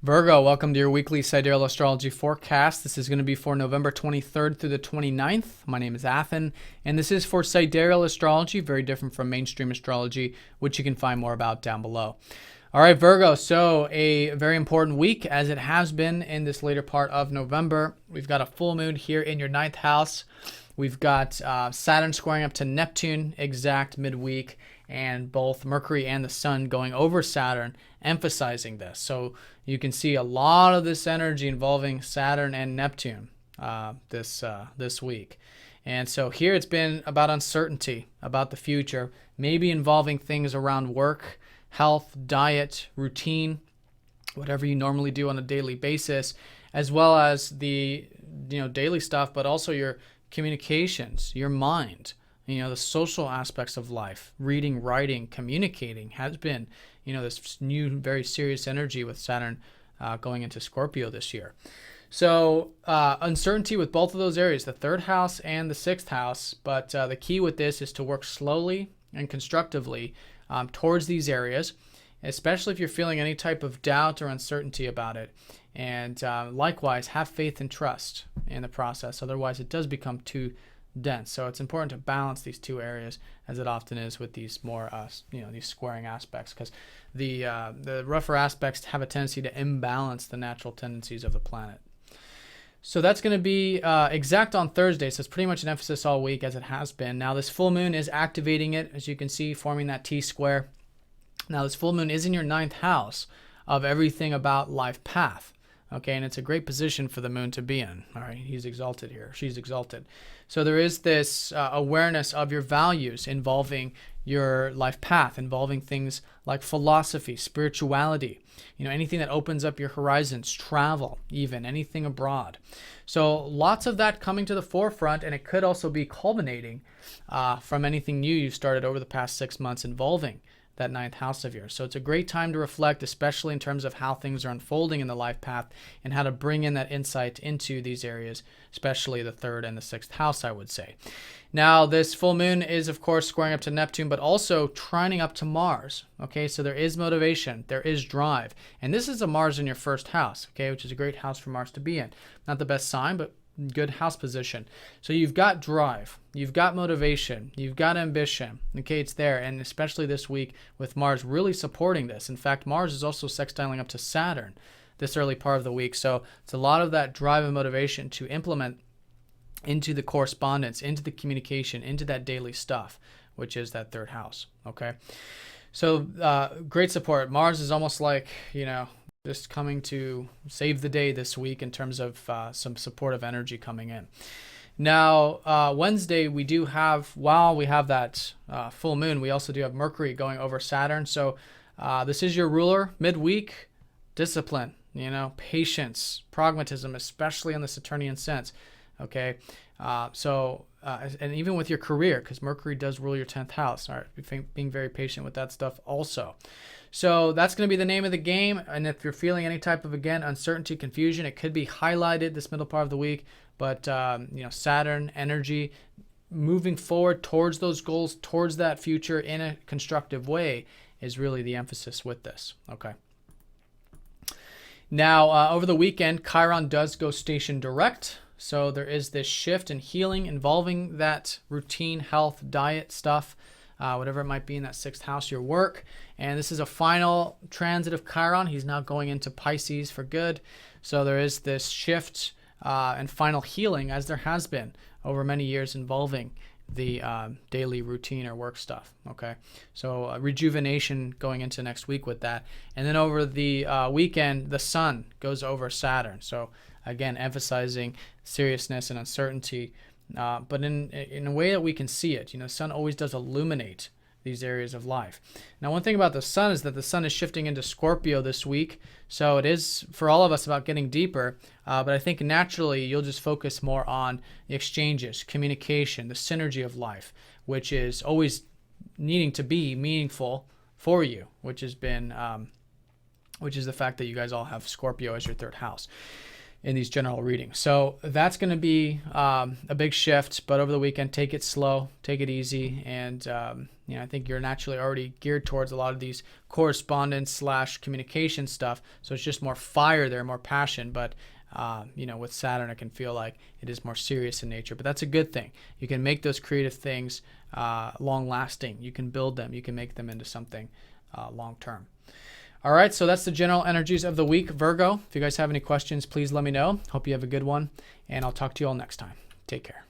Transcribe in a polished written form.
Virgo, welcome to your weekly Sidereal Astrology forecast. This is going to be for November 23rd through the 29th. My name is Athen, and this is for Sidereal Astrology, very different from mainstream astrology, which you can find more about down below. All right, Virgo, so a very important week, as it has been in this later part of November. We've got a full moon here in your ninth house. We've got Saturn squaring up to Neptune exact midweek, and both Mercury and the Sun going over Saturn, emphasizing this. So you can see a lot of this energy involving Saturn and Neptune this week. And so here it's been about uncertainty, about the future, maybe involving things around work, health, diet, routine, whatever you normally do on a daily basis, as well as the daily stuff, but also your communications, your mind, the social aspects of life, reading, writing, communicating has been, this new, very serious energy with Saturn going into Scorpio this year. So uncertainty with both of those areas, the third house and the sixth house. But the key with this is to work slowly and constructively towards these areas, especially if you're feeling any type of doubt or uncertainty about it. And likewise, have faith and trust in the process. Otherwise, it does become too dense. So it's important to balance these two areas, as it often is with these more, these squaring aspects, because the rougher aspects have a tendency to imbalance the natural tendencies of the planet. So that's going to be exact on Thursday. So it's pretty much an emphasis all week, as it has been. Now this full moon is activating it, as you can see, forming that T-square. Now this full moon is in your ninth house of everything about life path. Okay, and it's a great position for the moon to be in. All right, he's exalted here. She's exalted. So there is this awareness of your values involving your life path, involving things like philosophy, spirituality, anything that opens up your horizons, travel, even anything abroad. So lots of that coming to the forefront, and it could also be culminating from anything new you've started over the past 6 months involving that ninth house of yours. So it's a great time to reflect, especially in terms of how things are unfolding in the life path and how to bring in that insight into these areas, especially the third and the sixth house, I would say. Now, this full moon is, of course, squaring up to Neptune, but also trining up to Mars. Okay, so there is motivation, there is drive. And this is a Mars in your first house, okay, which is a great house for Mars to be in. Not the best sign, but good house position. So you've got drive, you've got motivation, you've got ambition. Okay, it's there, and especially this week with Mars really supporting this. In fact, Mars is also sextiling up to Saturn this early part of the week. So it's a lot of that drive and motivation to implement into the correspondence, into the communication, into that daily stuff, which is that third house. Okay, so great support. Mars is almost like, just coming to save the day this week in terms of some supportive energy coming in. Now, Wednesday, we do have, while we have that full moon, we also do have Mercury going over Saturn. So this is your ruler midweek, discipline, patience, pragmatism, especially in the Saturnian sense. Okay, and even with your career, because Mercury does rule your 10th house. All right, being very patient with that stuff also. So that's going to be the name of the game. And if you're feeling any type of, again, uncertainty, confusion, it could be highlighted this middle part of the week. But, Saturn energy moving forward towards those goals, towards that future in a constructive way is really the emphasis with this. Okay. Now, over the weekend, Chiron does go station direct. So there is this shift and healing involving that routine, health, diet stuff. Whatever it might be in that sixth house, your work. And this is a final transit of Chiron. He's now going into Pisces for good. So there is this shift and final healing, as there has been over many years, involving the daily routine or work stuff. Okay, so rejuvenation going into next week with that. And then over the weekend, the Sun goes over Saturn. So again, emphasizing seriousness and uncertainty, but in a way that we can see it. The Sun always does illuminate these areas of life. Now, one thing about the Sun is that the Sun is shifting into Scorpio this week, so it is for all of us about getting deeper, but I think naturally you'll just focus more on the exchanges, communication, the synergy of life, which is always needing to be meaningful for you, which has been which is the fact that you guys all have Scorpio as your third house. in these general readings. So that's going to be a big shift, but over the weekend, take it slow, take it easy. And, I think you're naturally already geared towards a lot of these correspondence / communication stuff. So it's just more fire there, more passion. But, with Saturn, it can feel like it is more serious in nature, but that's a good thing. You can make those creative things long lasting. You can build them. You can make them into something long term. All right, so that's the general energies of the week, Virgo. If you guys have any questions, please let me know. Hope you have a good one, and I'll talk to you all next time. Take care.